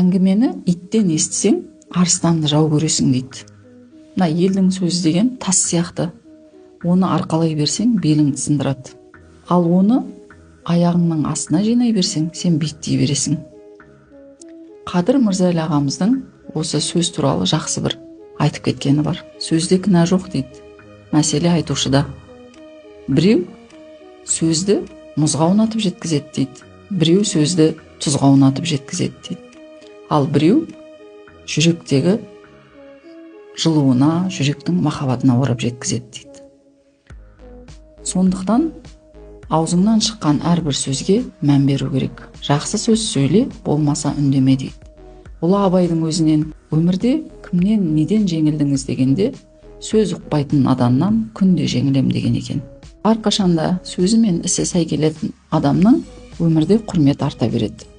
әңгімені иттен естісең, арыстанды жау көресің дейді. Мына елдің сөзі деген тас сияқты. Оны арқалай берсең, беліңді сындырады. Ал оны аяғыңның астына жинай берсең, сен биіктей бересің. Қадыр Мырза ағамыздың осы сөз туралы жақсы бір айтып кеткені бар. Сөзде кінә жоқ дейді. Мәселе айтушыда. Біреу сөзді мұзға аунатып жеткізеді дейді. Біреу сөзді тұзға аунатып жеткізеді дейді. Ал біреу жүректегі жылуына, жүректің махаббатына орап жеткізеді дейді. Сондықтан аузыңнан шыққан әрбір сөзге мән беру керек. Жақсы сөз сөйле, болмаса үндеме дейді. Ұлы Абайдың өзінен өмірде кімнен неден жеңілдіңіз дегенде, сөз ұқпайтын адамнан күнде жеңілем деген екен. Әрқашанда сөзі мен ісі сай келетін адамның өмірде құрмет арта береді.